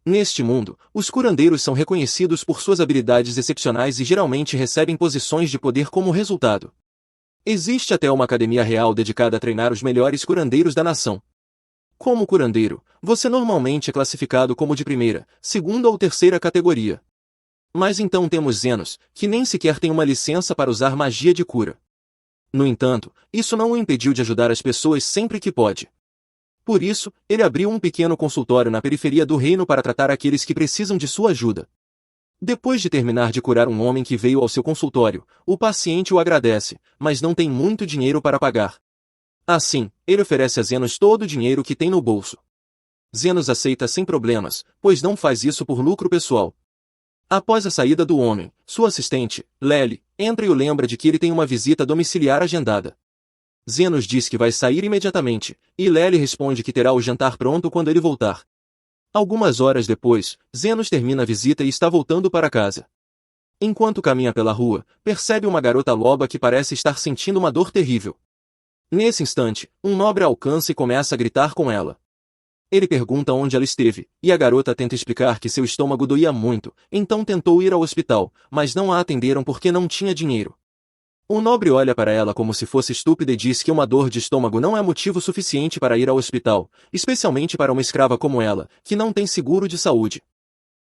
Neste mundo, os curandeiros são reconhecidos por suas habilidades excepcionais e geralmente recebem posições de poder como resultado. Existe até uma academia real dedicada a treinar os melhores curandeiros da nação. Como curandeiro, você normalmente é classificado como de primeira, segunda ou terceira categoria. Mas então temos Zenos, que nem sequer tem uma licença para usar magia de cura. No entanto, isso não o impediu de ajudar as pessoas sempre que pode. Por isso, ele abriu um pequeno consultório na periferia do reino para tratar aqueles que precisam de sua ajuda. Depois de terminar de curar um homem que veio ao seu consultório, o paciente o agradece, mas não tem muito dinheiro para pagar. Assim, ele oferece a Zenos todo o dinheiro que tem no bolso. Zenos aceita sem problemas, pois não faz isso por lucro pessoal. Após a saída do homem, sua assistente, Lely, entra e o lembra de que ele tem uma visita domiciliar agendada. Zenos diz que vai sair imediatamente, e Lely responde que terá o jantar pronto quando ele voltar. Algumas horas depois, Zenos termina a visita e está voltando para casa. Enquanto caminha pela rua, percebe uma garota loba que parece estar sentindo uma dor terrível. Nesse instante, um nobre a alcança e começa a gritar com ela. Ele pergunta onde ela esteve, e a garota tenta explicar que seu estômago doía muito, então tentou ir ao hospital, mas não a atenderam porque não tinha dinheiro. O nobre olha para ela como se fosse estúpida e diz que uma dor de estômago não é motivo suficiente para ir ao hospital, especialmente para uma escrava como ela, que não tem seguro de saúde.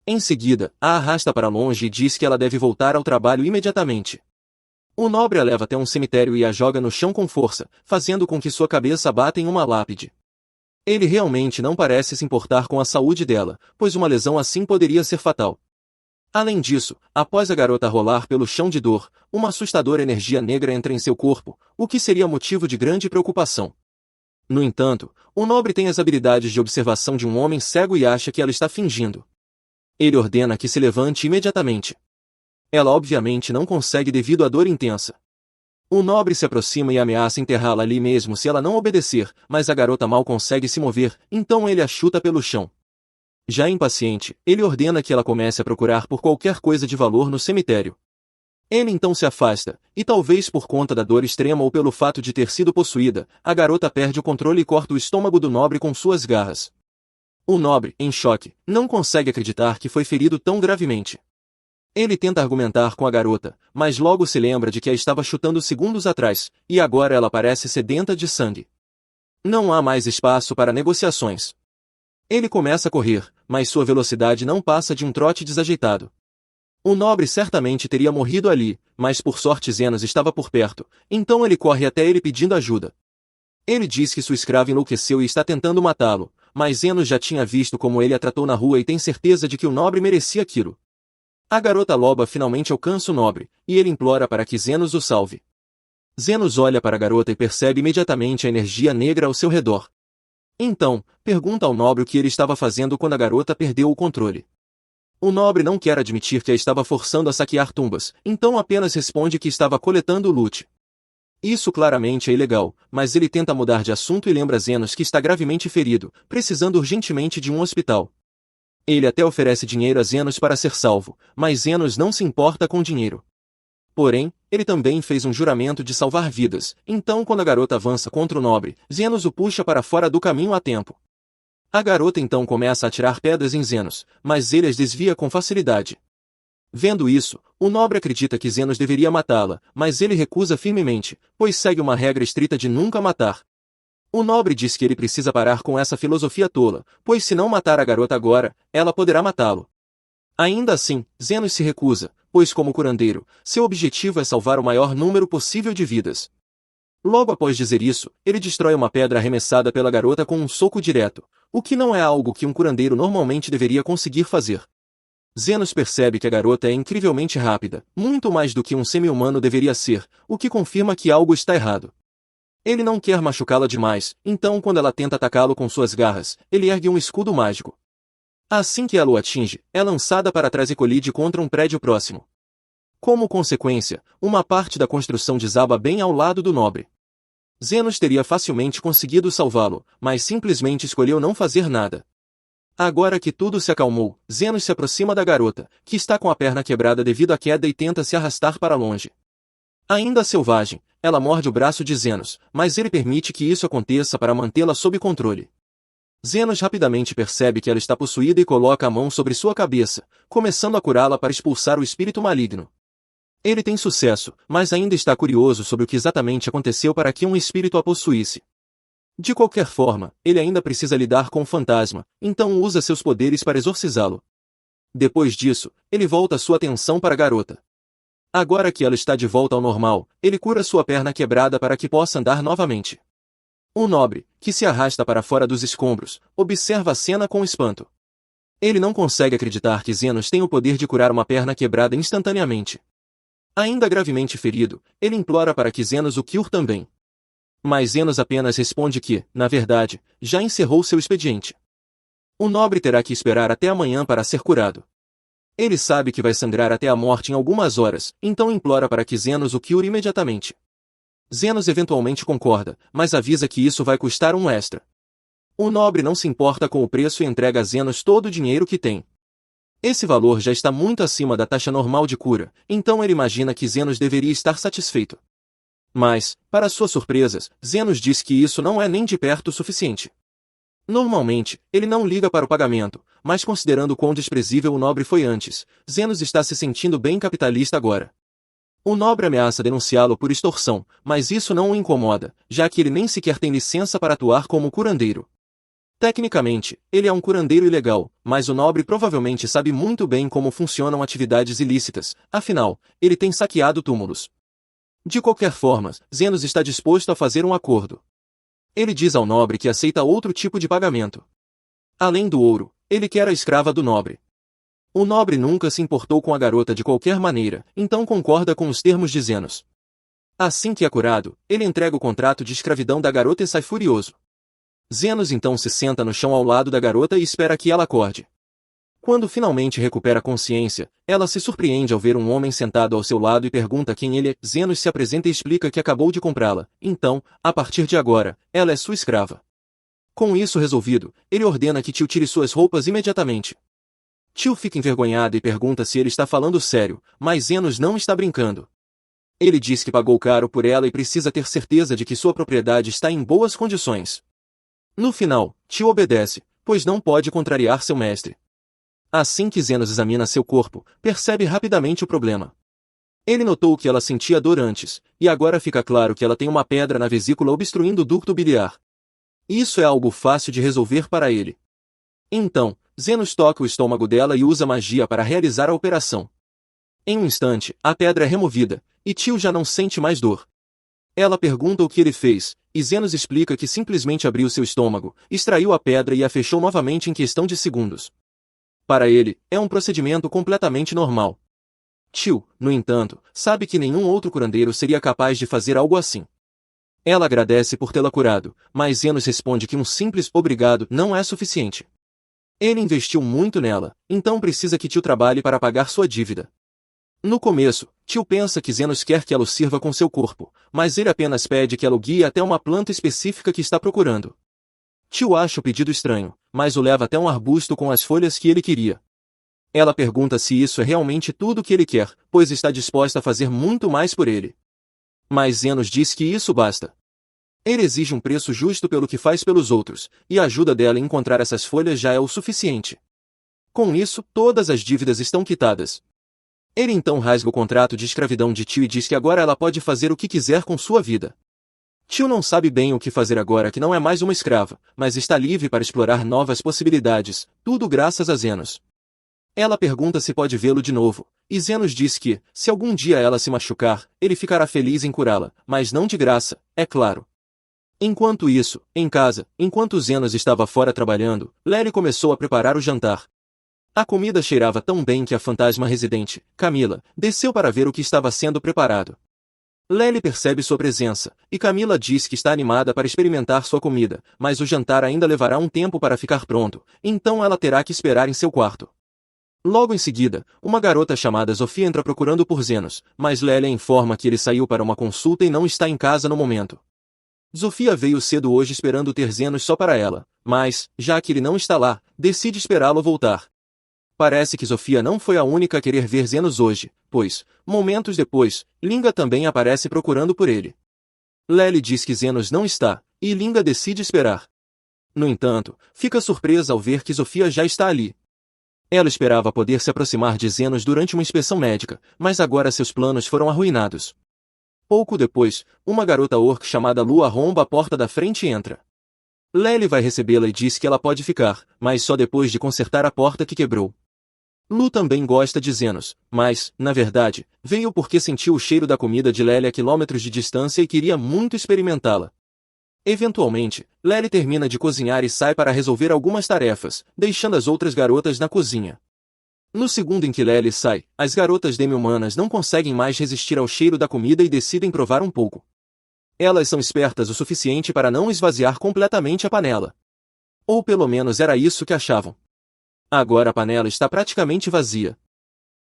Em seguida, a arrasta para longe e diz que ela deve voltar ao trabalho imediatamente. O nobre a leva até um cemitério e a joga no chão com força, fazendo com que sua cabeça bata em uma lápide. Ele realmente não parece se importar com a saúde dela, pois uma lesão assim poderia ser fatal. Além disso, após a garota rolar pelo chão de dor, uma assustadora energia negra entra em seu corpo, o que seria motivo de grande preocupação. No entanto, o nobre tem as habilidades de observação de um homem cego e acha que ela está fingindo. Ele ordena que se levante imediatamente. Ela obviamente não consegue devido à dor intensa. O nobre se aproxima e ameaça enterrá-la ali mesmo se ela não obedecer, mas a garota mal consegue se mover, então ele a chuta pelo chão. Já impaciente, ele ordena que ela comece a procurar por qualquer coisa de valor no cemitério. Ele então se afasta, e talvez por conta da dor extrema ou pelo fato de ter sido possuída, a garota perde o controle e corta o estômago do nobre com suas garras. O nobre, em choque, não consegue acreditar que foi ferido tão gravemente. Ele tenta argumentar com a garota, mas logo se lembra de que a estava chutando segundos atrás, e agora ela parece sedenta de sangue. Não há mais espaço para negociações. Ele começa a correr, mas sua velocidade não passa de um trote desajeitado. O nobre certamente teria morrido ali, mas por sorte Zenos estava por perto, então ele corre até ele pedindo ajuda. Ele diz que sua escrava enlouqueceu e está tentando matá-lo, mas Zenos já tinha visto como ele a tratou na rua e tem certeza de que o nobre merecia aquilo. A garota loba finalmente alcança o nobre, e ele implora para que Zenos o salve. Zenos olha para a garota e percebe imediatamente a energia negra ao seu redor. Então, pergunta ao nobre o que ele estava fazendo quando a garota perdeu o controle. O nobre não quer admitir que a estava forçando a saquear tumbas, então apenas responde que estava coletando o loot. Isso claramente é ilegal, mas ele tenta mudar de assunto e lembra Zenos que está gravemente ferido, precisando urgentemente de um hospital. Ele até oferece dinheiro a Zenos para ser salvo, mas Zenos não se importa com dinheiro. Porém, ele também fez um juramento de salvar vidas, então quando a garota avança contra o nobre, Zenos o puxa para fora do caminho a tempo. A garota então começa a atirar pedras em Zenos, mas ele as desvia com facilidade. Vendo isso, o nobre acredita que Zenos deveria matá-la, mas ele recusa firmemente, pois segue uma regra estrita de nunca matar. O nobre diz que ele precisa parar com essa filosofia tola, pois se não matar a garota agora, ela poderá matá-lo. Ainda assim, Zenos se recusa, pois como curandeiro, seu objetivo é salvar o maior número possível de vidas. Logo após dizer isso, ele destrói uma pedra arremessada pela garota com um soco direto, o que não é algo que um curandeiro normalmente deveria conseguir fazer. Zenos percebe que a garota é incrivelmente rápida, muito mais do que um semi-humano deveria ser, o que confirma que algo está errado. Ele não quer machucá-la demais, então quando ela tenta atacá-lo com suas garras, ele ergue um escudo mágico. Assim que ela o atinge, é lançada para trás e colide contra um prédio próximo. Como consequência, uma parte da construção desaba bem ao lado do nobre. Zenos teria facilmente conseguido salvá-lo, mas simplesmente escolheu não fazer nada. Agora que tudo se acalmou, Zenos se aproxima da garota, que está com a perna quebrada devido à queda e tenta se arrastar para longe. Ainda selvagem, ela morde o braço de Zenos, mas ele permite que isso aconteça para mantê-la sob controle. Zenos rapidamente percebe que ela está possuída e coloca a mão sobre sua cabeça, começando a curá-la para expulsar o espírito maligno. Ele tem sucesso, mas ainda está curioso sobre o que exatamente aconteceu para que um espírito a possuísse. De qualquer forma, ele ainda precisa lidar com o fantasma, então usa seus poderes para exorcizá-lo. Depois disso, ele volta sua atenção para a garota. Agora que ela está de volta ao normal, ele cura sua perna quebrada para que possa andar novamente. O nobre, que se arrasta para fora dos escombros, observa a cena com espanto. Ele não consegue acreditar que Zenos tem o poder de curar uma perna quebrada instantaneamente. Ainda gravemente ferido, ele implora para que Zenos o cure também. Mas Zenos apenas responde que, na verdade, já encerrou seu expediente. O nobre terá que esperar até amanhã para ser curado. Ele sabe que vai sangrar até a morte em algumas horas, então implora para que Zenos o cure imediatamente. Zenos eventualmente concorda, mas avisa que isso vai custar um extra. O nobre não se importa com o preço e entrega a Zenos todo o dinheiro que tem. Esse valor já está muito acima da taxa normal de cura, então ele imagina que Zenos deveria estar satisfeito. Mas, para sua surpresa, Zenos diz que isso não é nem de perto o suficiente. Normalmente, ele não liga para o pagamento, mas considerando quão desprezível o nobre foi antes, Zenos está se sentindo bem capitalista agora. O nobre ameaça denunciá-lo por extorsão, mas isso não o incomoda, já que ele nem sequer tem licença para atuar como curandeiro. Tecnicamente, ele é um curandeiro ilegal, mas o nobre provavelmente sabe muito bem como funcionam atividades ilícitas, afinal, ele tem saqueado túmulos. De qualquer forma, Zenos está disposto a fazer um acordo. Ele diz ao nobre que aceita outro tipo de pagamento. Além do ouro, ele quer a escrava do nobre. O nobre nunca se importou com a garota de qualquer maneira, então concorda com os termos de Zenos. Assim que é curado, ele entrega o contrato de escravidão da garota e sai furioso. Zenos então se senta no chão ao lado da garota e espera que ela acorde. Quando finalmente recupera a consciência, ela se surpreende ao ver um homem sentado ao seu lado e pergunta quem ele é. Zenos se apresenta e explica que acabou de comprá-la, então, a partir de agora, ela é sua escrava. Com isso resolvido, ele ordena que Tio tire suas roupas imediatamente. Tio fica envergonhado e pergunta se ele está falando sério, mas Zenos não está brincando. Ele diz que pagou caro por ela e precisa ter certeza de que sua propriedade está em boas condições. No final, Tio obedece, pois não pode contrariar seu mestre. Assim que Zenos examina seu corpo, percebe rapidamente o problema. Ele notou que ela sentia dor antes, e agora fica claro que ela tem uma pedra na vesícula obstruindo o ducto biliar. Isso é algo fácil de resolver para ele. Então, Zenos toca o estômago dela e usa magia para realizar a operação. Em um instante, a pedra é removida, e Tio já não sente mais dor. Ela pergunta o que ele fez, e Zenos explica que simplesmente abriu seu estômago, extraiu a pedra e a fechou novamente em questão de segundos. Para ele, é um procedimento completamente normal. Tio, no entanto, sabe que nenhum outro curandeiro seria capaz de fazer algo assim. Ela agradece por tê-la curado, mas Zenos responde que um simples obrigado não é suficiente. Ele investiu muito nela, então precisa que Tio trabalhe para pagar sua dívida. No começo, Tio pensa que Zenos quer que ela o sirva com seu corpo, mas ele apenas pede que ela o guie até uma planta específica que está procurando. Tio acha o pedido estranho, mas o leva até um arbusto com as folhas que ele queria. Ela pergunta se isso é realmente tudo o que ele quer, pois está disposta a fazer muito mais por ele. Mas Zenos diz que isso basta. Ele exige um preço justo pelo que faz pelos outros, e a ajuda dela em encontrar essas folhas já é o suficiente. Com isso, todas as dívidas estão quitadas. Ele então rasga o contrato de escravidão de Tio e diz que agora ela pode fazer o que quiser com sua vida. Tio não sabe bem o que fazer agora que não é mais uma escrava, mas está livre para explorar novas possibilidades, tudo graças a Zenos. Ela pergunta se pode vê-lo de novo, e Zenos diz que, se algum dia ela se machucar, ele ficará feliz em curá-la, mas não de graça, é claro. Enquanto isso, em casa, enquanto Zenos estava fora trabalhando, Lely começou a preparar o jantar. A comida cheirava tão bem que a fantasma residente, Camila, desceu para ver o que estava sendo preparado. Lely percebe sua presença, e Camila diz que está animada para experimentar sua comida, mas o jantar ainda levará um tempo para ficar pronto, então ela terá que esperar em seu quarto. Logo em seguida, uma garota chamada Sofia entra procurando por Zenos, mas Lely informa que ele saiu para uma consulta e não está em casa no momento. Sofia veio cedo hoje esperando ter Zenos só para ela, mas, já que ele não está lá, decide esperá-lo voltar. Parece que Sofia não foi a única a querer ver Zenos hoje, pois, momentos depois, Linga também aparece procurando por ele. Lely diz que Zenos não está, e Linga decide esperar. No entanto, fica surpresa ao ver que Sofia já está ali. Ela esperava poder se aproximar de Zenos durante uma inspeção médica, mas agora seus planos foram arruinados. Pouco depois, uma garota orc chamada Lu arromba a porta da frente e entra. Lely vai recebê-la e diz que ela pode ficar, mas só depois de consertar a porta que quebrou. Lu também gosta de Zenos, mas, na verdade, veio porque sentiu o cheiro da comida de Lely a quilômetros de distância e queria muito experimentá-la. Eventualmente, Lely termina de cozinhar e sai para resolver algumas tarefas, deixando as outras garotas na cozinha. No segundo em que Lely sai, as garotas demi-humanas não conseguem mais resistir ao cheiro da comida e decidem provar um pouco. Elas são espertas o suficiente para não esvaziar completamente a panela. Ou pelo menos era isso que achavam. Agora a panela está praticamente vazia.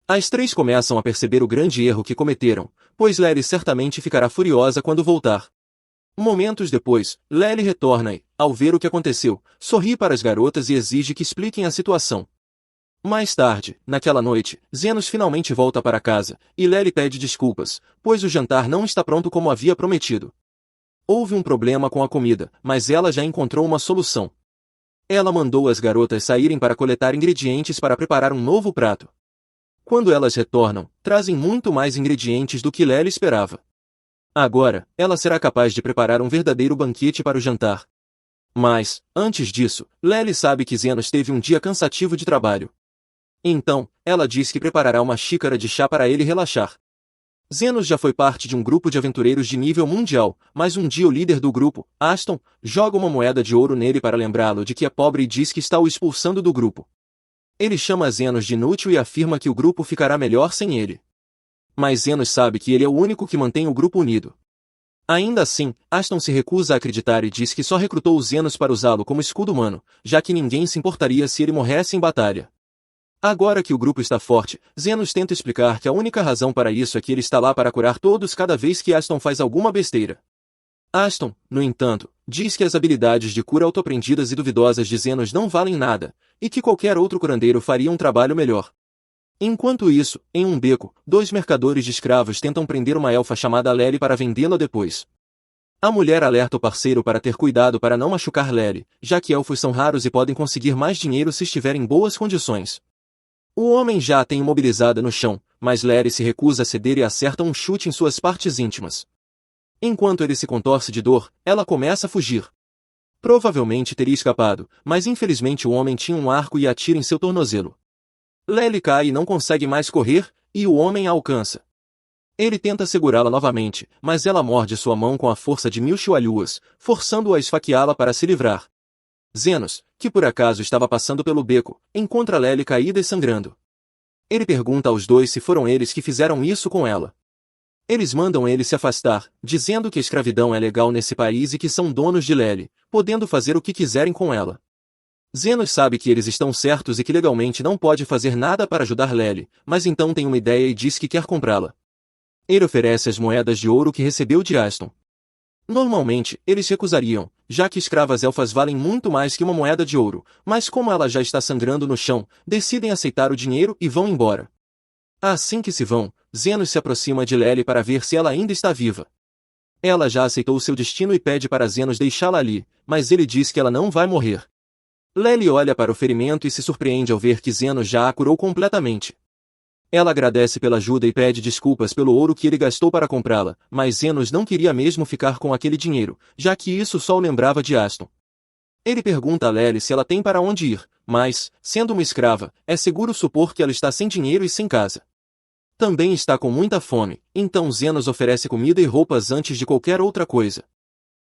As três começam a perceber o grande erro que cometeram, pois Lely certamente ficará furiosa quando voltar. Momentos depois, Lely retorna e, ao ver o que aconteceu, sorri para as garotas e exige que expliquem a situação. Mais tarde, naquela noite, Zenos finalmente volta para casa, e Lely pede desculpas, pois o jantar não está pronto como havia prometido. Houve um problema com a comida, mas ela já encontrou uma solução. Ela mandou as garotas saírem para coletar ingredientes para preparar um novo prato. Quando elas retornam, trazem muito mais ingredientes do que Lely esperava. Agora, ela será capaz de preparar um verdadeiro banquete para o jantar. Mas, antes disso, Lely sabe que Zenos teve um dia cansativo de trabalho. Então, ela diz que preparará uma xícara de chá para ele relaxar. Zenos já foi parte de um grupo de aventureiros de nível mundial, mas um dia o líder do grupo, Aston, joga uma moeda de ouro nele para lembrá-lo de que é pobre e diz que está o expulsando do grupo. Ele chama Zenos de inútil e afirma que o grupo ficará melhor sem ele. Mas Zenos sabe que ele é o único que mantém o grupo unido. Ainda assim, Aston se recusa a acreditar e diz que só recrutou os Zenos para usá-lo como escudo humano, já que ninguém se importaria se ele morresse em batalha. Agora que o grupo está forte, Zenos tenta explicar que a única razão para isso é que ele está lá para curar todos cada vez que Aston faz alguma besteira. Aston, no entanto, diz que as habilidades de cura autoaprendidas e duvidosas de Zenos não valem nada, e que qualquer outro curandeiro faria um trabalho melhor. Enquanto isso, em um beco, dois mercadores de escravos tentam prender uma elfa chamada Lely para vendê-la depois. A mulher alerta o parceiro para ter cuidado para não machucar Lely, já que elfos são raros e podem conseguir mais dinheiro se estiver em boas condições. O homem já a tem imobilizada no chão, mas Lely se recusa a ceder e acerta um chute em suas partes íntimas. Enquanto ele se contorce de dor, ela começa a fugir. Provavelmente teria escapado, mas infelizmente o homem tinha um arco e atira em seu tornozelo. Lely cai e não consegue mais correr, e o homem a alcança. Ele tenta segurá-la novamente, mas ela morde sua mão com a força de 1000 chualhuas, forçando-o a esfaqueá-la para se livrar. Zenos, que por acaso estava passando pelo beco, encontra Lely caída e sangrando. Ele pergunta aos dois se foram eles que fizeram isso com ela. Eles mandam ele se afastar, dizendo que a escravidão é legal nesse país e que são donos de Lely, podendo fazer o que quiserem com ela. Zenos sabe que eles estão certos e que legalmente não pode fazer nada para ajudar Lely, mas então tem uma ideia e diz que quer comprá-la. Ele oferece as moedas de ouro que recebeu de Aston. Normalmente, eles recusariam, já que escravas elfas valem muito mais que uma moeda de ouro, mas como ela já está sangrando no chão, decidem aceitar o dinheiro e vão embora. Assim que se vão, Zenos se aproxima de Lely para ver se ela ainda está viva. Ela já aceitou seu destino e pede para Zenos deixá-la ali, mas ele diz que ela não vai morrer. Lely olha para o ferimento e se surpreende ao ver que Zenos já a curou completamente. Ela agradece pela ajuda e pede desculpas pelo ouro que ele gastou para comprá-la, mas Zenos não queria mesmo ficar com aquele dinheiro, já que isso só o lembrava de Aston. Ele pergunta a Lely se ela tem para onde ir, mas, sendo uma escrava, é seguro supor que ela está sem dinheiro e sem casa. Também está com muita fome, então Zenos oferece comida e roupas antes de qualquer outra coisa.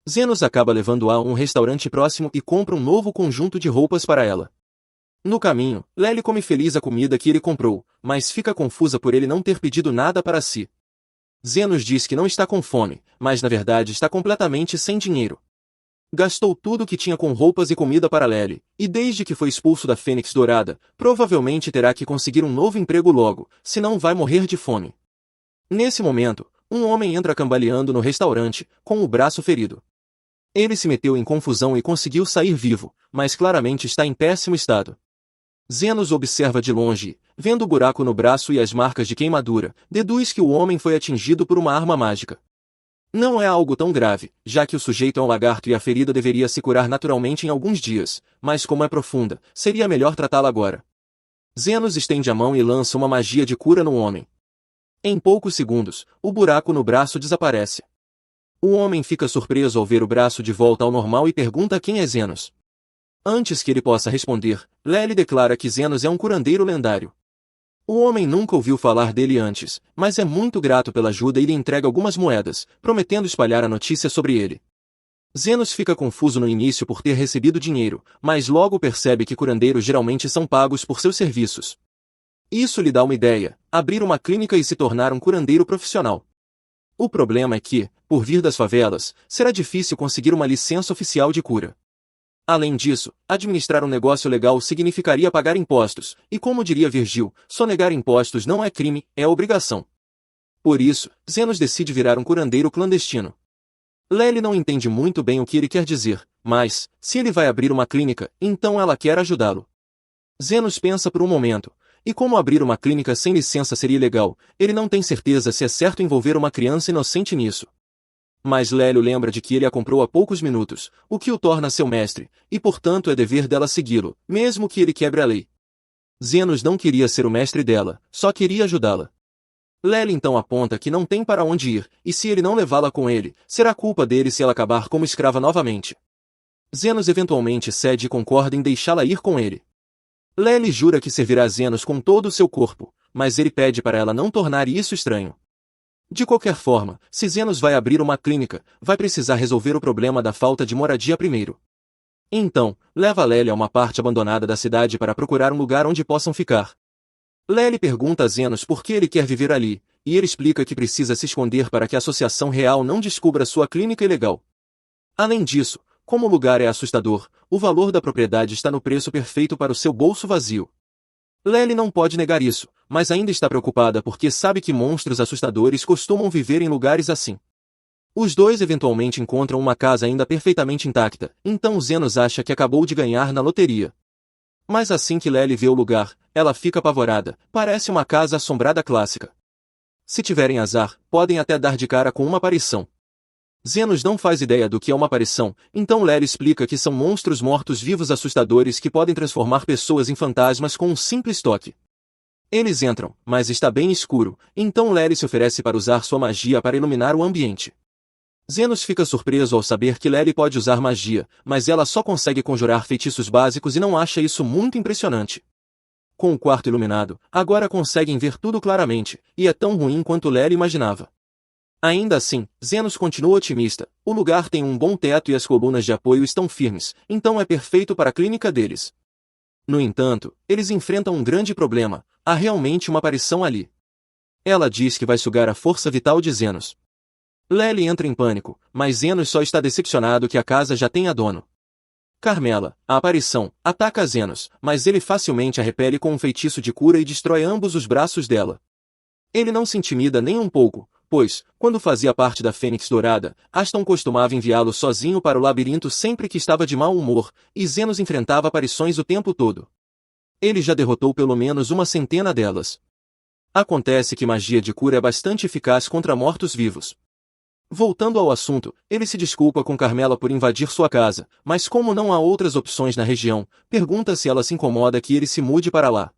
Zenos acaba levando-a a um restaurante próximo e compra um novo conjunto de roupas para ela. No caminho, Lely come feliz a comida que ele comprou, mas fica confusa por ele não ter pedido nada para si. Zenos diz que não está com fome, mas na verdade está completamente sem dinheiro. Gastou tudo o que tinha com roupas e comida para Lely, e desde que foi expulso da Fênix Dourada, provavelmente terá que conseguir um novo emprego logo, senão vai morrer de fome. Nesse momento, um homem entra cambaleando no restaurante, com o braço ferido. Ele se meteu em confusão e conseguiu sair vivo, mas claramente está em péssimo estado. Zenos observa de longe, vendo o buraco no braço e as marcas de queimadura, deduz que o homem foi atingido por uma arma mágica. Não é algo tão grave, já que o sujeito é um lagarto e a ferida deveria se curar naturalmente em alguns dias, mas como é profunda, seria melhor tratá-la agora. Zenos estende a mão e lança uma magia de cura no homem. Em poucos segundos, o buraco no braço desaparece. O homem fica surpreso ao ver o braço de volta ao normal e pergunta quem é Zenos. Antes que ele possa responder, Lely declara que Zenos é um curandeiro lendário. O homem nunca ouviu falar dele antes, mas é muito grato pela ajuda e lhe entrega algumas moedas, prometendo espalhar a notícia sobre ele. Zenos fica confuso no início por ter recebido dinheiro, mas logo percebe que curandeiros geralmente são pagos por seus serviços. Isso lhe dá uma ideia: abrir uma clínica e se tornar um curandeiro profissional. O problema é que, por vir das favelas, será difícil conseguir uma licença oficial de cura. Além disso, administrar um negócio legal significaria pagar impostos, e como diria Virgil, sonegar impostos não é crime, é obrigação. Por isso, Zenos decide virar um curandeiro clandestino. Lely não entende muito bem o que ele quer dizer, mas, se ele vai abrir uma clínica, então ela quer ajudá-lo. Zenos pensa por um momento, e como abrir uma clínica sem licença seria ilegal, ele não tem certeza se é certo envolver uma criança inocente nisso. Mas Lélio lembra de que ele a comprou há poucos minutos, o que o torna seu mestre, e portanto é dever dela segui-lo, mesmo que ele quebre a lei. Zenos não queria ser o mestre dela, só queria ajudá-la. Lely então aponta que não tem para onde ir, e se ele não levá-la com ele, será culpa dele se ela acabar como escrava novamente. Zenos eventualmente cede e concorda em deixá-la ir com ele. Lely jura que servirá Zenos com todo o seu corpo, mas ele pede para ela não tornar isso estranho. De qualquer forma, se Zenos vai abrir uma clínica, vai precisar resolver o problema da falta de moradia primeiro. Então, leva Lely a uma parte abandonada da cidade para procurar um lugar onde possam ficar. Lely pergunta a Zenos por que ele quer viver ali, e ele explica que precisa se esconder para que a Associação Real não descubra sua clínica ilegal. Além disso, como o lugar é assustador, o valor da propriedade está no preço perfeito para o seu bolso vazio. Lely não pode negar isso, mas ainda está preocupada porque sabe que monstros assustadores costumam viver em lugares assim. Os dois eventualmente encontram uma casa ainda perfeitamente intacta, então Zenos acha que acabou de ganhar na loteria. Mas assim que Lely vê o lugar, ela fica apavorada, parece uma casa assombrada clássica. Se tiverem azar, podem até dar de cara com uma aparição. Zenos não faz ideia do que é uma aparição, então Lely explica que são monstros mortos-vivos assustadores que podem transformar pessoas em fantasmas com um simples toque. Eles entram, mas está bem escuro, então Lely se oferece para usar sua magia para iluminar o ambiente. Zenos fica surpreso ao saber que Lely pode usar magia, mas ela só consegue conjurar feitiços básicos e não acha isso muito impressionante. Com o quarto iluminado, agora conseguem ver tudo claramente, e é tão ruim quanto Lely imaginava. Ainda assim, Zenos continua otimista, o lugar tem um bom teto e as colunas de apoio estão firmes, então é perfeito para a clínica deles. No entanto, eles enfrentam um grande problema: há realmente uma aparição ali. Ela diz que vai sugar a força vital de Zenos. Lely entra em pânico, mas Zenos só está decepcionado que a casa já tenha dono. Carmela, a aparição, ataca Zenos, mas ele facilmente a repele com um feitiço de cura e destrói ambos os braços dela. Ele não se intimida nem um pouco, pois, quando fazia parte da Fênix Dourada, Aston costumava enviá-lo sozinho para o labirinto sempre que estava de mau humor, e Zenos enfrentava aparições o tempo todo. Ele já derrotou pelo menos uma centena delas. Acontece que magia de cura é bastante eficaz contra mortos-vivos. Voltando ao assunto, ele se desculpa com Carmela por invadir sua casa, mas como não há outras opções na região, pergunta se ela se incomoda que ele se mude para lá.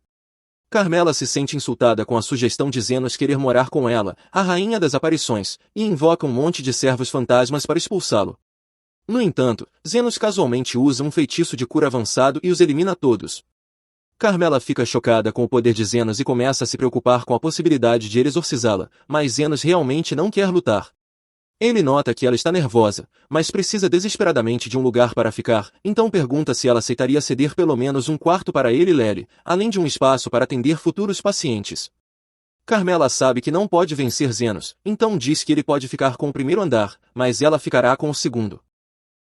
Carmela se sente insultada com a sugestão de Zenos querer morar com ela, a rainha das aparições, e invoca um monte de servos fantasmas para expulsá-lo. No entanto, Zenos casualmente usa um feitiço de cura avançado e os elimina todos. Carmela fica chocada com o poder de Zenos e começa a se preocupar com a possibilidade de ele exorcizá-la, mas Zenos realmente não quer lutar. Ele nota que ela está nervosa, mas precisa desesperadamente de um lugar para ficar, então pergunta se ela aceitaria ceder pelo menos um quarto para ele e Lely, além de um espaço para atender futuros pacientes. Carmela sabe que não pode vencer Zenos, então diz que ele pode ficar com o primeiro andar, mas ela ficará com o segundo.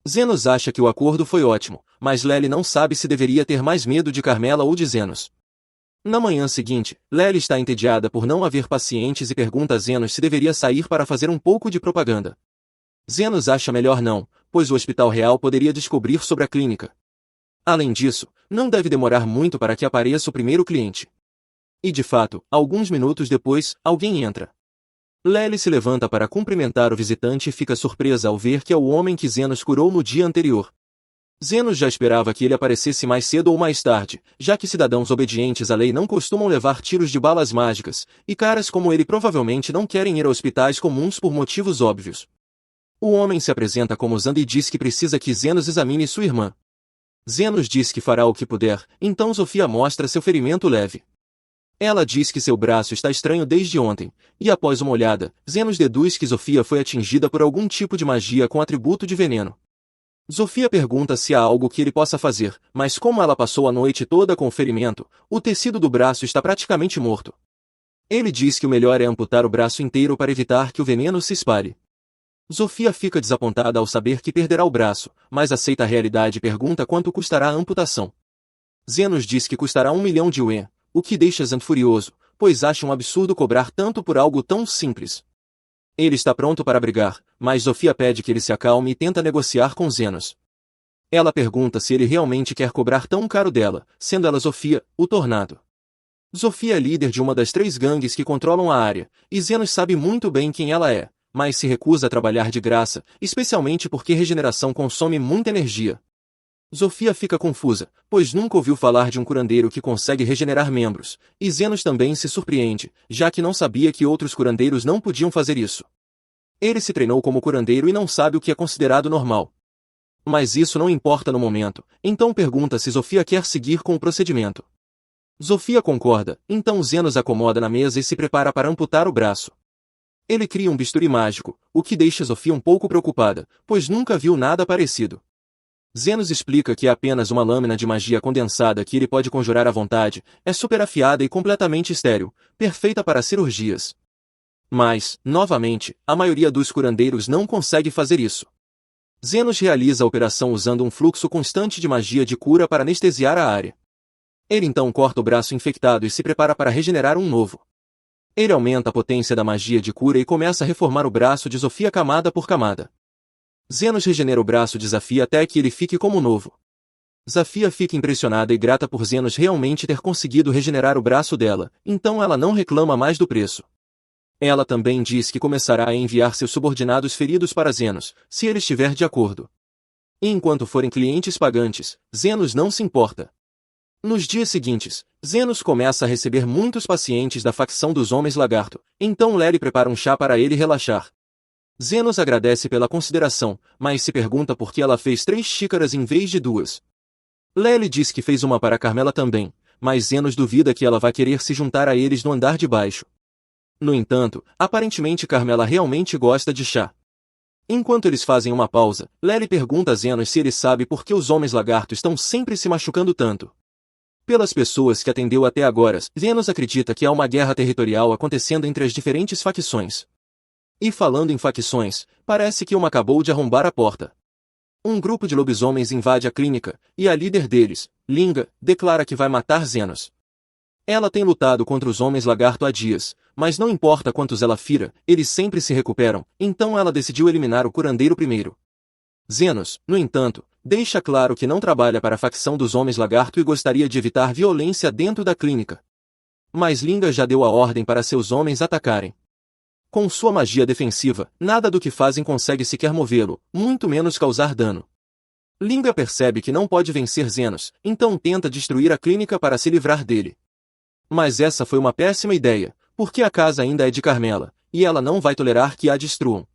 Zenos acha que o acordo foi ótimo, mas Lely não sabe se deveria ter mais medo de Carmela ou de Zenos. Na manhã seguinte, Lely está entediada por não haver pacientes e pergunta a Zenos se deveria sair para fazer um pouco de propaganda. Zenos acha melhor não, pois o Hospital Real poderia descobrir sobre a clínica. Além disso, não deve demorar muito para que apareça o primeiro cliente. E de fato, alguns minutos depois, alguém entra. Lely se levanta para cumprimentar o visitante e fica surpresa ao ver que é o homem que Zenos curou no dia anterior. Zenos já esperava que ele aparecesse mais cedo ou mais tarde, já que cidadãos obedientes à lei não costumam levar tiros de balas mágicas, e caras como ele provavelmente não querem ir a hospitais comuns por motivos óbvios. O homem se apresenta como Zand e diz que precisa que Zenos examine sua irmã. Zenos diz que fará o que puder, então Zofia mostra seu ferimento leve. Ela diz que seu braço está estranho desde ontem, e após uma olhada, Zenos deduz que Zofia foi atingida por algum tipo de magia com atributo de veneno. Zofia pergunta se há algo que ele possa fazer, mas como ela passou a noite toda com o ferimento, o tecido do braço está praticamente morto. Ele diz que o melhor é amputar o braço inteiro para evitar que o veneno se espalhe. Zofia fica desapontada ao saber que perderá o braço, mas aceita a realidade e pergunta quanto custará a amputação. Zenos diz que custará 1 milhão de Yuan, o que deixa Zand furioso, pois acha um absurdo cobrar tanto por algo tão simples. Ele está pronto para brigar, mas Zofia pede que ele se acalme e tenta negociar com Zenos. Ela pergunta se ele realmente quer cobrar tão caro dela, sendo ela Zofia, o Tornado. Zofia é líder de uma das 3 gangues que controlam a área, e Zenos sabe muito bem quem ela é, mas se recusa a trabalhar de graça, especialmente porque regeneração consome muita energia. Zofia fica confusa, pois nunca ouviu falar de um curandeiro que consegue regenerar membros, e Zenos também se surpreende, já que não sabia que outros curandeiros não podiam fazer isso. Ele se treinou como curandeiro e não sabe o que é considerado normal. Mas isso não importa no momento, então pergunta se Zofia quer seguir com o procedimento. Zofia concorda, então Zenos acomoda na mesa e se prepara para amputar o braço. Ele cria um bisturi mágico, o que deixa Zofia um pouco preocupada, pois nunca viu nada parecido. Zenos explica que é apenas uma lâmina de magia condensada que ele pode conjurar à vontade, é super afiada e completamente estéril, perfeita para cirurgias. Mas, novamente, a maioria dos curandeiros não consegue fazer isso. Zenos realiza a operação usando um fluxo constante de magia de cura para anestesiar a área. Ele então corta o braço infectado e se prepara para regenerar um novo. Ele aumenta a potência da magia de cura e começa a reformar o braço de Zofia camada por camada. Zenos regenera o braço de Zafia até que ele fique como novo. Zafia fica impressionada e grata por Zenos realmente ter conseguido regenerar o braço dela, então ela não reclama mais do preço. Ela também diz que começará a enviar seus subordinados feridos para Zenos, se ele estiver de acordo. E enquanto forem clientes pagantes, Zenos não se importa. Nos dias seguintes, Zenos começa a receber muitos pacientes da facção dos Homens Lagarto, então Lely prepara um chá para ele relaxar. Zenos agradece pela consideração, mas se pergunta por que ela fez 3 xícaras em vez de 2. Lely diz que fez uma para Carmela também, mas Zenos duvida que ela vai querer se juntar a eles no andar de baixo. No entanto, aparentemente Carmela realmente gosta de chá. Enquanto eles fazem uma pausa, Lely pergunta a Zenos se ele sabe por que os Homens Lagarto estão sempre se machucando tanto. Pelas pessoas que atendeu até agora, Zenos acredita que há uma guerra territorial acontecendo entre as diferentes facções. E falando em facções, parece que uma acabou de arrombar a porta. Um grupo de lobisomens invade a clínica, e a líder deles, Linga, declara que vai matar Zenos. Ela tem lutado contra os Homens Lagarto há dias, mas não importa quantos ela fira, eles sempre se recuperam, então ela decidiu eliminar o curandeiro primeiro. Zenos, no entanto, deixa claro que não trabalha para a facção dos Homens Lagarto e gostaria de evitar violência dentro da clínica. Mas Linga já deu a ordem para seus homens atacarem. Com sua magia defensiva, nada do que fazem consegue sequer movê-lo, muito menos causar dano. Linga percebe que não pode vencer Zenos, então tenta destruir a clínica para se livrar dele. Mas essa foi uma péssima ideia, porque a casa ainda é de Carmela, e ela não vai tolerar que a destruam.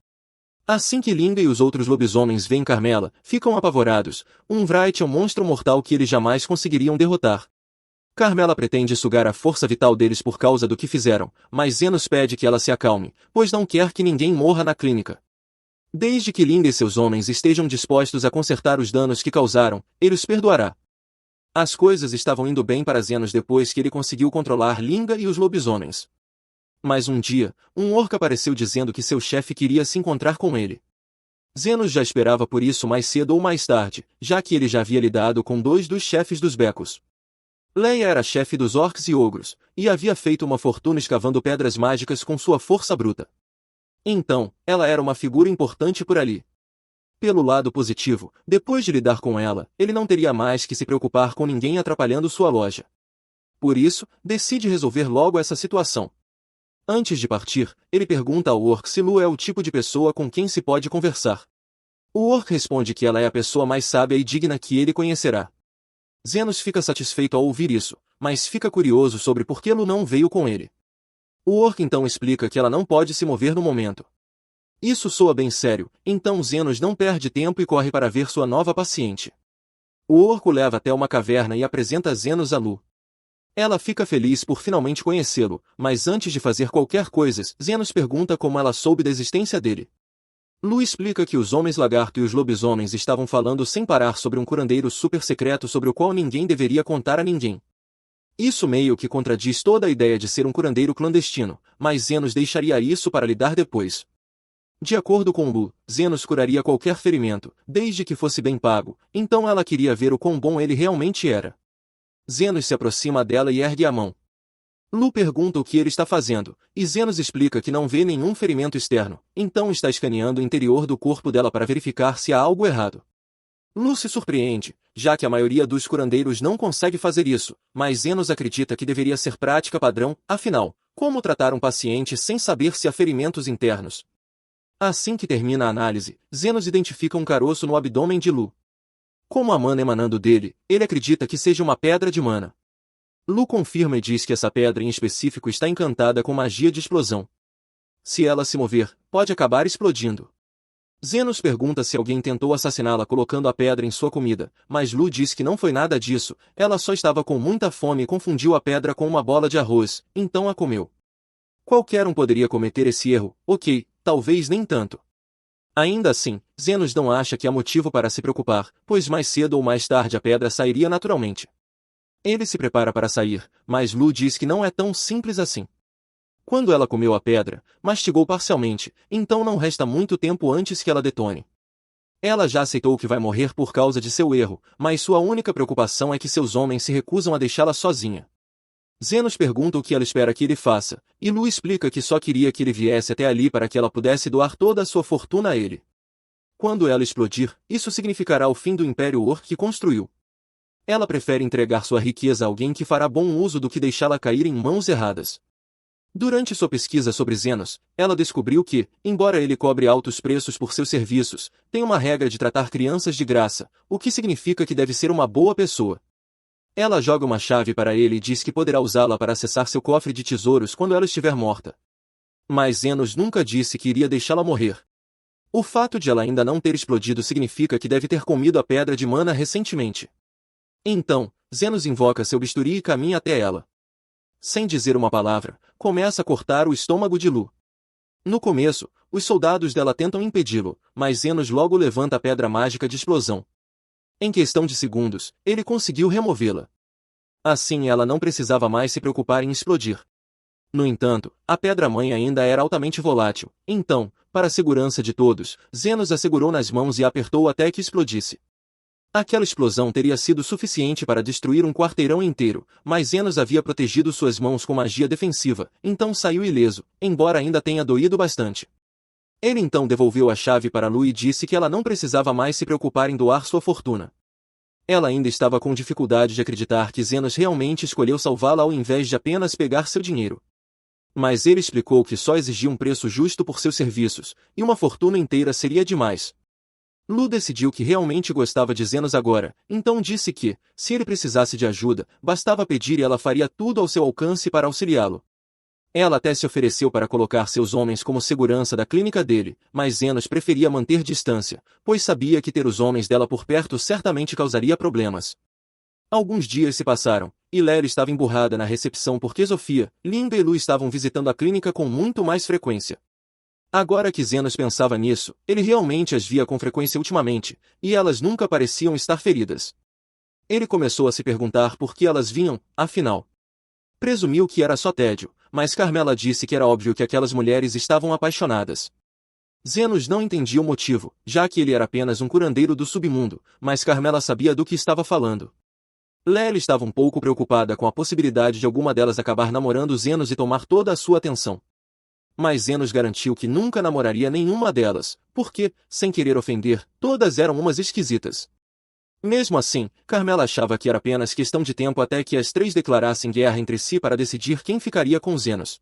Assim que Linga e os outros lobisomens veem Carmela, ficam apavorados. Wright é um monstro mortal que eles jamais conseguiriam derrotar. Carmela pretende sugar a força vital deles por causa do que fizeram, mas Zenos pede que ela se acalme, pois não quer que ninguém morra na clínica. Desde que Linga e seus homens estejam dispostos a consertar os danos que causaram, ele os perdoará. As coisas estavam indo bem para Zenos depois que ele conseguiu controlar Linga e os lobisomens. Mas um dia, um orc apareceu dizendo que seu chefe queria se encontrar com ele. Zenos já esperava por isso mais cedo ou mais tarde, já que ele já havia lidado com 2 dos chefes dos becos. Leia era chefe dos orcs e ogros, e havia feito uma fortuna escavando pedras mágicas com sua força bruta. Então, ela era uma figura importante por ali. Pelo lado positivo, depois de lidar com ela, ele não teria mais que se preocupar com ninguém atrapalhando sua loja. Por isso, decide resolver logo essa situação. Antes de partir, ele pergunta ao orc se Lu é o tipo de pessoa com quem se pode conversar. O orc responde que ela é a pessoa mais sábia e digna que ele conhecerá. Zenos fica satisfeito ao ouvir isso, mas fica curioso sobre por que Lu não veio com ele. O orc então explica que ela não pode se mover no momento. Isso soa bem sério, então Zenos não perde tempo e corre para ver sua nova paciente. O orc o leva até uma caverna e apresenta Zenos a Lu. Ela fica feliz por finalmente conhecê-lo, mas antes de fazer qualquer coisa, Zenos pergunta como ela soube da existência dele. Lu explica que os homens-lagarto e os lobisomens estavam falando sem parar sobre um curandeiro super secreto sobre o qual ninguém deveria contar a ninguém. Isso meio que contradiz toda a ideia de ser um curandeiro clandestino, mas Zenos deixaria isso para lidar depois. De acordo com Lu, Zenos curaria qualquer ferimento, desde que fosse bem pago, então ela queria ver o quão bom ele realmente era. Zenos se aproxima dela e ergue a mão. Lu pergunta o que ele está fazendo, e Zenos explica que não vê nenhum ferimento externo, então está escaneando o interior do corpo dela para verificar se há algo errado. Lu se surpreende, já que a maioria dos curandeiros não consegue fazer isso, mas Zenos acredita que deveria ser prática padrão, afinal, como tratar um paciente sem saber se há ferimentos internos? Assim que termina a análise, Zenos identifica um caroço no abdômen de Lu. Como a mana emanando dele, ele acredita que seja uma pedra de mana. Lu confirma e diz que essa pedra em específico está encantada com magia de explosão. Se ela se mover, pode acabar explodindo. Zenos pergunta se alguém tentou assassiná-la colocando a pedra em sua comida, mas Lu diz que não foi nada disso, ela só estava com muita fome e confundiu a pedra com uma bola de arroz, então a comeu. Qualquer um poderia cometer esse erro, ok, talvez nem tanto. Ainda assim, Zenos não acha que há motivo para se preocupar, pois mais cedo ou mais tarde a pedra sairia naturalmente. Ele se prepara para sair, mas Lu diz que não é tão simples assim. Quando ela comeu a pedra, mastigou parcialmente, então não resta muito tempo antes que ela detone. Ela já aceitou que vai morrer por causa de seu erro, mas sua única preocupação é que seus homens se recusam a deixá-la sozinha. Zenos pergunta o que ela espera que ele faça, e Lu explica que só queria que ele viesse até ali para que ela pudesse doar toda a sua fortuna a ele. Quando ela explodir, isso significará o fim do Império Orc que construiu. Ela prefere entregar sua riqueza a alguém que fará bom uso do que deixá-la cair em mãos erradas. Durante sua pesquisa sobre Zenos, ela descobriu que, embora ele cobre altos preços por seus serviços, tem uma regra de tratar crianças de graça, o que significa que deve ser uma boa pessoa. Ela joga uma chave para ele e diz que poderá usá-la para acessar seu cofre de tesouros quando ela estiver morta. Mas Zenos nunca disse que iria deixá-la morrer. O fato de ela ainda não ter explodido significa que deve ter comido a pedra de mana recentemente. Então, Zenos invoca seu bisturi e caminha até ela. Sem dizer uma palavra, começa a cortar o estômago de Lu. No começo, os soldados dela tentam impedi-lo, mas Zenos logo levanta a pedra mágica de explosão. Em questão de segundos, ele conseguiu removê-la. Assim ela não precisava mais se preocupar em explodir. No entanto, a pedra-mãe ainda era altamente volátil, então, para a segurança de todos, Zenos a segurou nas mãos e a apertou até que explodisse. Aquela explosão teria sido suficiente para destruir um quarteirão inteiro, mas Zenos havia protegido suas mãos com magia defensiva, então saiu ileso, embora ainda tenha doído bastante. Ele então devolveu a chave para Lu e disse que ela não precisava mais se preocupar em doar sua fortuna. Ela ainda estava com dificuldade de acreditar que Zenos realmente escolheu salvá-la ao invés de apenas pegar seu dinheiro. Mas ele explicou que só exigia um preço justo por seus serviços, e uma fortuna inteira seria demais. Lu decidiu que realmente gostava de Zenos agora, então disse que, se ele precisasse de ajuda, bastava pedir e ela faria tudo ao seu alcance para auxiliá-lo. Ela até se ofereceu para colocar seus homens como segurança da clínica dele, mas Zenos preferia manter distância, pois sabia que ter os homens dela por perto certamente causaria problemas. Alguns dias se passaram, e Lery estava emburrada na recepção porque Sofia, Linda e Lu estavam visitando a clínica com muito mais frequência. Agora que Zenos pensava nisso, ele realmente as via com frequência ultimamente, e elas nunca pareciam estar feridas. Ele começou a se perguntar por que elas vinham, afinal. Presumiu que era só tédio, mas Carmela disse que era óbvio que aquelas mulheres estavam apaixonadas. Zenos não entendia o motivo, já que ele era apenas um curandeiro do submundo, mas Carmela sabia do que estava falando. Lery estava um pouco preocupada com a possibilidade de alguma delas acabar namorando Zenos e tomar toda a sua atenção. Mas Zenos garantiu que nunca namoraria nenhuma delas, porque, sem querer ofender, todas eram umas esquisitas. Mesmo assim, Carmela achava que era apenas questão de tempo até que as três declarassem guerra entre si para decidir quem ficaria com Zenos.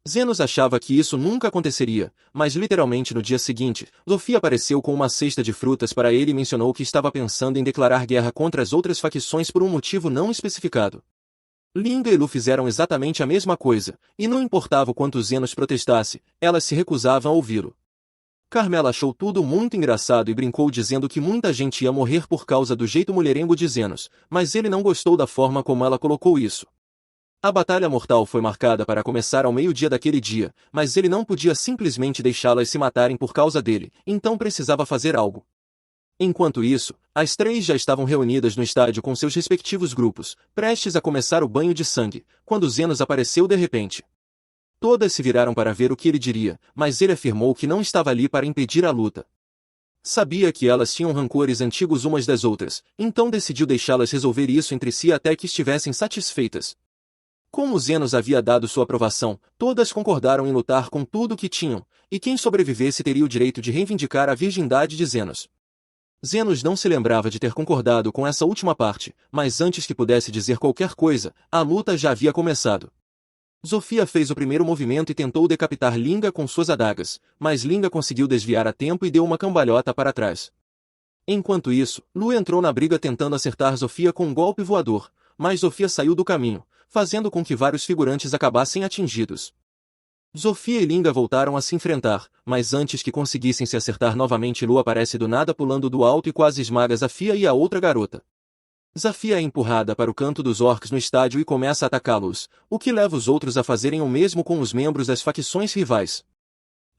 Zenos achava que isso nunca aconteceria, mas literalmente no dia seguinte, Luffy apareceu com uma cesta de frutas para ele e mencionou que estava pensando em declarar guerra contra as outras facções por um motivo não especificado. Linga e Lu fizeram exatamente a mesma coisa, e não importava o quanto Zenos protestasse, elas se recusavam a ouvi-lo. Carmela achou tudo muito engraçado e brincou dizendo que muita gente ia morrer por causa do jeito mulherengo de Zenos, mas ele não gostou da forma como ela colocou isso. A batalha mortal foi marcada para começar ao meio-dia daquele dia, mas ele não podia simplesmente deixá-las se matarem por causa dele, então precisava fazer algo. Enquanto isso, as três já estavam reunidas no estádio com seus respectivos grupos, prestes a começar o banho de sangue, quando Zenos apareceu de repente. Todas se viraram para ver o que ele diria, mas ele afirmou que não estava ali para impedir a luta. Sabia que elas tinham rancores antigos umas das outras, então decidiu deixá-las resolver isso entre si até que estivessem satisfeitas. Como Zenos havia dado sua aprovação, todas concordaram em lutar com tudo o que tinham, e quem sobrevivesse teria o direito de reivindicar a virgindade de Zenos. Zenos não se lembrava de ter concordado com essa última parte, mas antes que pudesse dizer qualquer coisa, a luta já havia começado. Zofia fez o primeiro movimento e tentou decapitar Linga com suas adagas, mas Linga conseguiu desviar a tempo e deu uma cambalhota para trás. Enquanto isso, Lu entrou na briga tentando acertar Zofia com um golpe voador, mas Zofia saiu do caminho, fazendo com que vários figurantes acabassem atingidos. Zofia e Linga voltaram a se enfrentar, mas antes que conseguissem se acertar novamente, Lu aparece do nada pulando do alto e quase esmaga Zafia e a outra garota. Zafia é empurrada para o canto dos orcs no estádio e começa a atacá-los, o que leva os outros a fazerem o mesmo com os membros das facções rivais.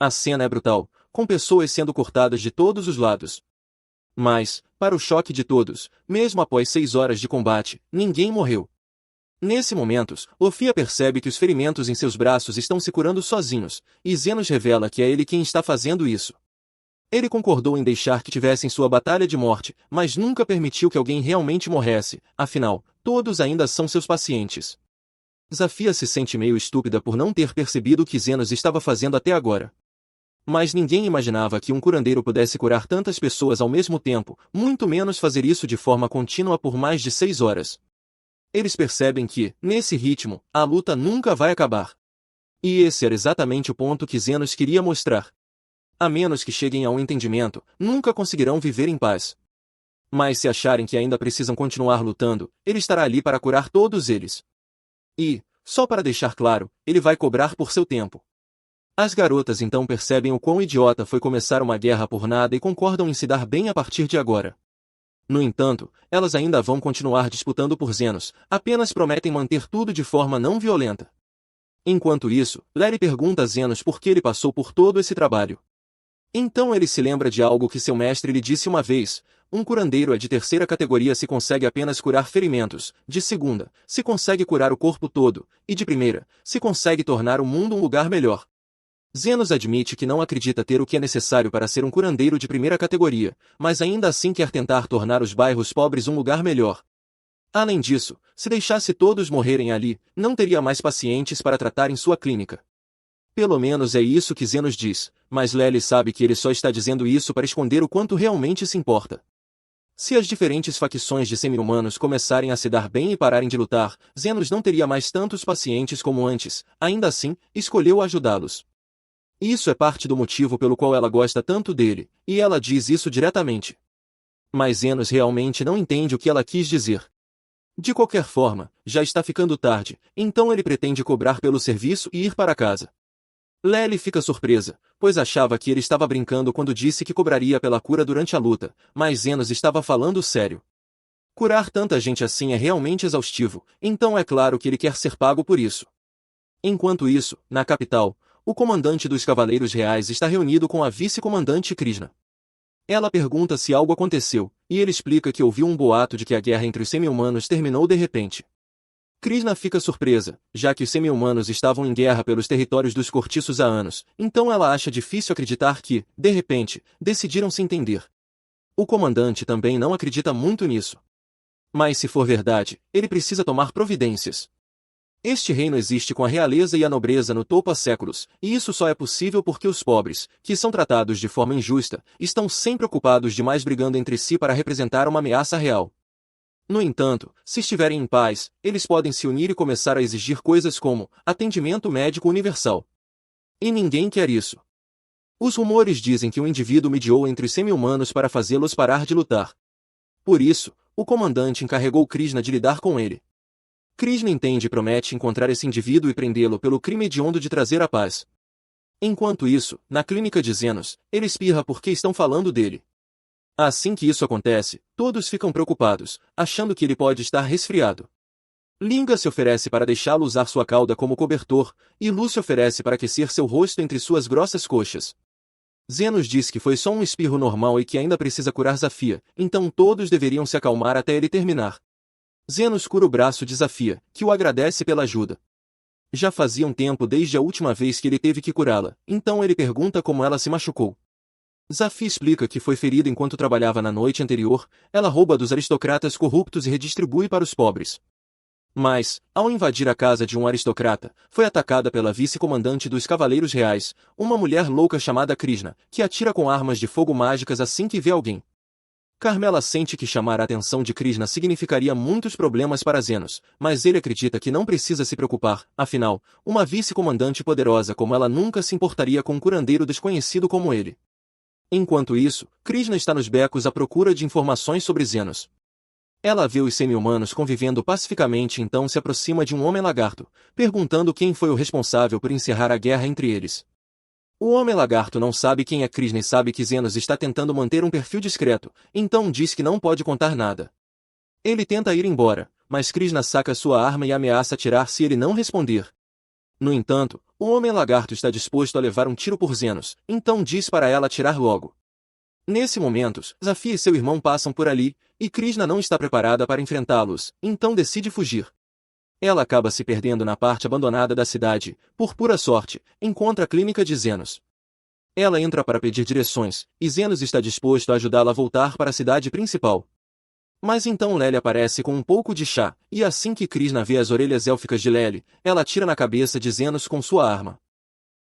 A cena é brutal, com pessoas sendo cortadas de todos os lados. Mas, para o choque de todos, mesmo após 6 horas de combate, ninguém morreu. Nesse momento, Luffy percebe que os ferimentos em seus braços estão se curando sozinhos, e Zenos revela que é ele quem está fazendo isso. Ele concordou em deixar que tivessem sua batalha de morte, mas nunca permitiu que alguém realmente morresse, afinal, todos ainda são seus pacientes. Zafia se sente meio estúpida por não ter percebido o que Zenos estava fazendo até agora. Mas ninguém imaginava que um curandeiro pudesse curar tantas pessoas ao mesmo tempo, muito menos fazer isso de forma contínua por mais de 6 horas. Eles percebem que, nesse ritmo, a luta nunca vai acabar. E esse era exatamente o ponto que Zenos queria mostrar. A menos que cheguem a um entendimento, nunca conseguirão viver em paz. Mas se acharem que ainda precisam continuar lutando, ele estará ali para curar todos eles. E, só para deixar claro, ele vai cobrar por seu tempo. As garotas então percebem o quão idiota foi começar uma guerra por nada e concordam em se dar bem a partir de agora. No entanto, elas ainda vão continuar disputando por Zenos, apenas prometem manter tudo de forma não violenta. Enquanto isso, Larry pergunta a Zenos por que ele passou por todo esse trabalho. Então ele se lembra de algo que seu mestre lhe disse uma vez: um curandeiro é de terceira categoria se consegue apenas curar ferimentos, de segunda, se consegue curar o corpo todo, e de primeira, se consegue tornar o mundo um lugar melhor. Zenos admite que não acredita ter o que é necessário para ser um curandeiro de primeira categoria, mas ainda assim quer tentar tornar os bairros pobres um lugar melhor. Além disso, se deixasse todos morrerem ali, não teria mais pacientes para tratar em sua clínica. Pelo menos é isso que Zenos diz, mas Lely sabe que ele só está dizendo isso para esconder o quanto realmente se importa. Se as diferentes facções de semi-humanos começarem a se dar bem e pararem de lutar, Zenos não teria mais tantos pacientes como antes, ainda assim, escolheu ajudá-los. Isso é parte do motivo pelo qual ela gosta tanto dele, e ela diz isso diretamente. Mas Zenos realmente não entende o que ela quis dizer. De qualquer forma, já está ficando tarde, então ele pretende cobrar pelo serviço e ir para casa. Lely fica surpresa, pois achava que ele estava brincando quando disse que cobraria pela cura durante a luta, mas Zenos estava falando sério. Curar tanta gente assim é realmente exaustivo, então é claro que ele quer ser pago por isso. Enquanto isso, na capital, o comandante dos Cavaleiros Reais está reunido com a vice-comandante Krishna. Ela pergunta se algo aconteceu, e ele explica que ouviu um boato de que a guerra entre os semi-humanos terminou de repente. Krishna fica surpresa, já que os semi-humanos estavam em guerra pelos territórios dos cortiços há anos, então ela acha difícil acreditar que, de repente, decidiram se entender. O comandante também não acredita muito nisso. Mas se for verdade, ele precisa tomar providências. Este reino existe com a realeza e a nobreza no topo há séculos, e isso só é possível porque os pobres, que são tratados de forma injusta, estão sempre ocupados demais brigando entre si para representar uma ameaça real. No entanto, se estiverem em paz, eles podem se unir e começar a exigir coisas como atendimento médico universal. E ninguém quer isso. Os rumores dizem que o indivíduo mediou entre os semi-humanos para fazê-los parar de lutar. Por isso, o comandante encarregou Krishna de lidar com ele. Krishna entende e promete encontrar esse indivíduo e prendê-lo pelo crime hediondo de trazer a paz. Enquanto isso, na clínica de Zenos, ele espirra porque estão falando dele. Assim que isso acontece, todos ficam preocupados, achando que ele pode estar resfriado. Linga se oferece para deixá-lo usar sua cauda como cobertor, e Lu se oferece para aquecer seu rosto entre suas grossas coxas. Zenos diz que foi só um espirro normal e que ainda precisa curar Zafia, então todos deveriam se acalmar até ele terminar. Zenos cura o braço de Zafia, que o agradece pela ajuda. Já fazia um tempo desde a última vez que ele teve que curá-la, então ele pergunta como ela se machucou. Zafia explica que foi ferida enquanto trabalhava na noite anterior, ela rouba dos aristocratas corruptos e redistribui para os pobres. Mas, ao invadir a casa de um aristocrata, foi atacada pela vice-comandante dos Cavaleiros Reais, uma mulher louca chamada Krishna, que atira com armas de fogo mágicas assim que vê alguém. Carmela sente que chamar a atenção de Krishna significaria muitos problemas para Zenos, mas ele acredita que não precisa se preocupar, afinal, uma vice-comandante poderosa como ela nunca se importaria com um curandeiro desconhecido como ele. Enquanto isso, Krishna está nos becos à procura de informações sobre Zenos. Ela vê os semi-humanos convivendo pacificamente e então se aproxima de um homem-lagarto, perguntando quem foi o responsável por encerrar a guerra entre eles. O homem-lagarto não sabe quem é Krishna e sabe que Zenos está tentando manter um perfil discreto, então diz que não pode contar nada. Ele tenta ir embora, mas Krishna saca sua arma e ameaça atirar se ele não responder. No entanto, o homem-lagarto está disposto a levar um tiro por Zenos, então diz para ela atirar logo. Nesse momento, Zafia e seu irmão passam por ali, e Krishna não está preparada para enfrentá-los, então decide fugir. Ela acaba se perdendo na parte abandonada da cidade, por pura sorte, encontra a clínica de Zenos. Ela entra para pedir direções, e Zenos está disposto a ajudá-la a voltar para a cidade principal. Mas então Lely aparece com um pouco de chá, e assim que Krishna vê as orelhas élficas de Lely, ela atira na cabeça de Zenos com sua arma.